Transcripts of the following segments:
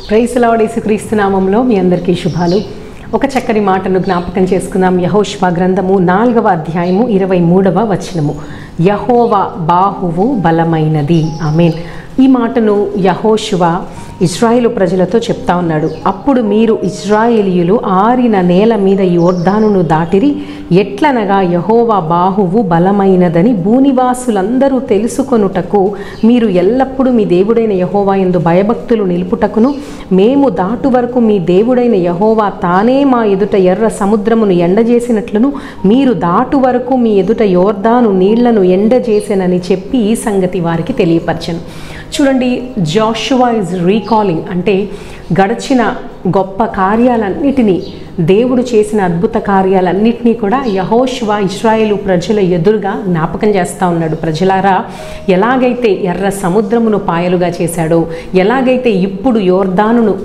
Praise lord యేసుక్రీస్తు నామములో మీ అందరికీ శుభాలు. ఒక చక్కని మాటను జ్ఞాపకం చేసుకుందాం. యెహోషువ గ్రంథము 4వ అధ్యాయము 23వ వచనము. యెహోవా బాహువు బలమైనది. ఆమేన్. ఈ మాటను యెహోషువ ఇశ్రాయేలు ప్రజలతో చెప్తా ఉన్నాడు. అప్పుడు మీరు ఇశ్రాయేలీయులు ఆరిన నేల మీద యోర్దానును దాటిరి. ఎట్లనగా యెహోవా బాహువు బలమైనదని భూనివాసులందరూ తెలుసుకొనుటకు మీరు ఎల్లప్పుడూ మీ దేవుడైన యెహోవా యందు భయభక్తులు నిలుపుటకును, మేము దాటు వరకు మీ దేవుడైన యెహోవా తానే మా ఎదుట ఎర్ర సముద్రమును ఎండజేసినట్లును మీరు దాటు వరకు మీ ఎదుట యోర్దాను నీళ్లను ఎండజేసెనని చెప్పి ఈ సంగతి వారికి తెలియపరచను. చూడండి, జాషువా ఈజ్ రీకాలింగ్ అంటే గడిచిన గొప్ప కార్యాలన్నిటినీ, దేవుడు చేసిన అద్భుత కార్యాలన్నిటినీ కూడా యెహోషువ ఇశ్రాయేలు ప్రజల ఎదురుగా జ్ఞాపకం చేస్తూ ఉన్నాడు. ప్రజలారా, ఎలాగైతే ఎర్ర సముద్రమును పాయలుగా చేశాడో, ఎలాగైతే ఇప్పుడు యోర్దానును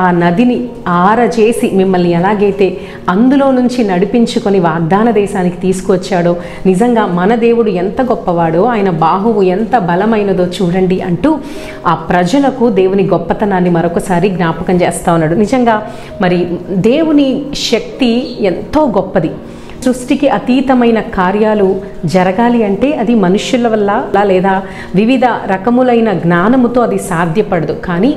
ఆ నదిని ఆరజేసి మిమ్మల్ని ఎలాగైతే అందులో నుంచి నడిపించుకొని వాగ్దాన దేశానికి తీసుకొచ్చాడో, నిజంగా మన దేవుడు ఎంత గొప్పవాడో, ఆయన బాహువు ఎంత బలమైనదో చూడండి అంటూ ఆ ప్రజలకు దేవుని గొప్పతనాన్ని మరొకసారి జ్ఞాపకం చేస్తూ ఉన్నాడు. నిజంగా మరి దేవుని శక్తి ఎంతో గొప్పది. సృష్టికి అతీతమైన కార్యాలు జరగాలి అంటే అది మనుష్యుల వల్ల లేదా వివిధ రకములైన జ్ఞానముతో అది సాధ్యపడదు. కానీ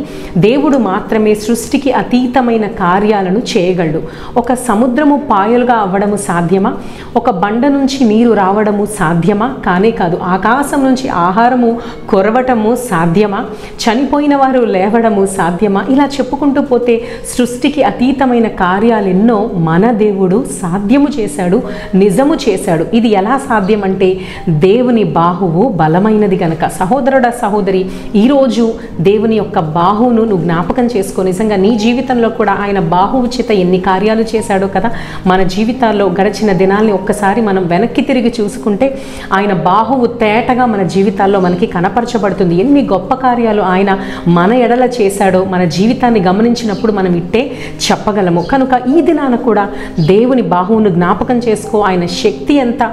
దేవుడు మాత్రమే సృష్టికి అతీతమైన కార్యాలను చేయగలడు. ఒక సముద్రము పాయలుగా అవ్వడము సాధ్యమా? ఒక బండ నుంచి నీరు రావడము సాధ్యమా? కానే కాదు. ఆకాశం నుంచి ఆహారము కొరవటము సాధ్యమా? చనిపోయిన వారు లేవడము సాధ్యమా? ఇలా చెప్పుకుంటూ పోతే సృష్టికి అతీతమైన కార్యాలు ఎన్నో మన దేవుడు సాధ్యము చేశాడు, నిజము చేశాడు. ఇది ఎలా సాధ్యం అంటే దేవుని బాహువు బలమైనది కనుక. సహోదరుడా, సహోదరి, ఈరోజు దేవుని యొక్క బాహువును నువ్వు జ్ఞాపకం చేసుకో. నిజంగా నీ జీవితంలో కూడా ఆయన బాహువు చేత ఎన్ని కార్యాలు చేశాడో కదా. మన జీవితాల్లో గడిచిన దినాల్ని ఒక్కసారి మనం వెనక్కి తిరిగి చూసుకుంటే ఆయన బాహువు తేటగా మన జీవితాల్లో మనకి కనపరచబడుతుంది. ఎన్ని గొప్ప కార్యాలు ఆయన మన ఎడల చేశాడో మన జీవితాన్ని గమనించినప్పుడు మనం ఇట్టే చెప్పగలము. కనుక ఈ దినాన కూడా దేవుని బాహువును జ్ఞాపకం చేసుకో. ఆయన శక్తి ఎంత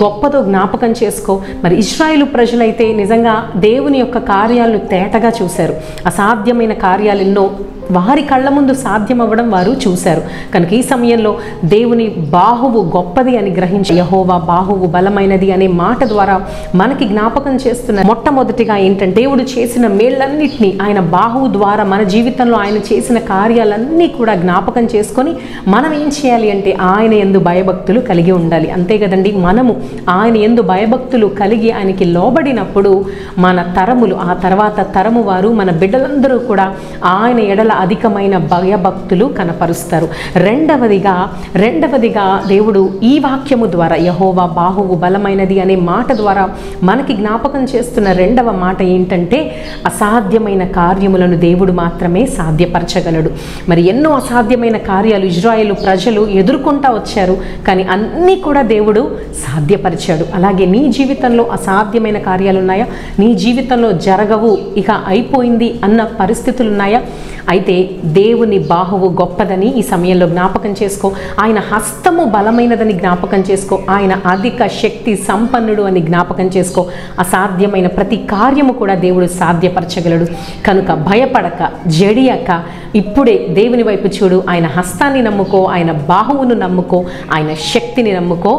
గొప్పదో జ్ఞాపకం చేసుకో. మరి ఇశ్రాయేలు ప్రజలైతే నిజంగా దేవుని యొక్క కార్యాలను తేటగా చూశారు. అసాధ్యమైన కార్యాలు ఎన్నో వారి కళ్ళ ముందు సాధ్యం అవ్వడం వారు చూశారు. కనుక ఈ సమయంలో దేవుని బాహువు గొప్పది అని గ్రహించి యెహోవా బాహువు బలమైనది అనే మాట ద్వారా మనకి జ్ఞాపకం చేస్తున్న మొట్టమొదటిగా ఏంటంటే, దేవుడు చేసిన మేళ్ళన్నిటినీ ఆయన బాహువు ద్వారా మన జీవితంలో ఆయన చేసిన కార్యాలన్నీ కూడా జ్ఞాపకం చేసుకొని మనం ఏం చేయాలి అంటే ఆయన యందు భయభక్తులు కలిగి ఉండాలి. అంతే కదండి. మనము ఆయన యందు భయభక్తులు కలిగి ఆయనకి లోబడినప్పుడు మన తరములు, ఆ తర్వాత తరము వారు, మన బిడ్డలందరూ కూడా ఆయన ఎడల అధికమైన భయభక్తులు కనపరుస్తారు. రెండవదిగా దేవుడు ఈ వాక్యము ద్వారా యెహోవా బాహువు బలమైనది అనే మాట ద్వారా మనకి జ్ఞాపకం చేస్తున్న రెండవ మాట ఏంటంటే, అసాధ్యమైన కార్యములను దేవుడు మాత్రమే సాధ్యపరచగలడు. మరి ఎన్నో అసాధ్యమైన కార్యాలు ఇశ్రాయేలు ప్రజలు ఎదుర్కొంటా వచ్చారు, కానీ అన్నీ కూడా దేవుడు సాధ్యపరిచాడు. అలాగే నీ జీవితంలో అసాధ్యమైన కార్యాలు ఉన్నాయా? నీ జీవితంలో జరగవు, ఇక అయిపోయింది అన్న పరిస్థితులు ఉన్నాయా? అయితే దేవుని బాహువు గొప్పదని ఈ సమయంలో జ్ఞాపకం చేసుకో. ఆయన హస్తము బలమైనదని జ్ఞాపకం చేసుకో. ఆయన అధిక శక్తి సంపన్నుడు అని జ్ఞాపకం చేసుకో. అసాధ్యమైన ప్రతి కార్యము కూడా దేవుడు సాధ్యపరచగలడు. కనుక భయపడక, జడియక ఇప్పుడే దేవుని వైపు చూడు. ఆయన హస్తాన్ని నమ్ముకో, ఆయన బాహువును నమ్ముకో, ఆయన శక్తిని నమ్ముకో,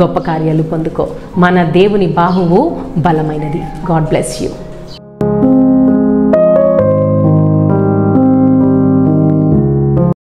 గొప్ప కార్యాలు పొందుకో. మన దేవుని బాహువు బలమైనది. God bless you.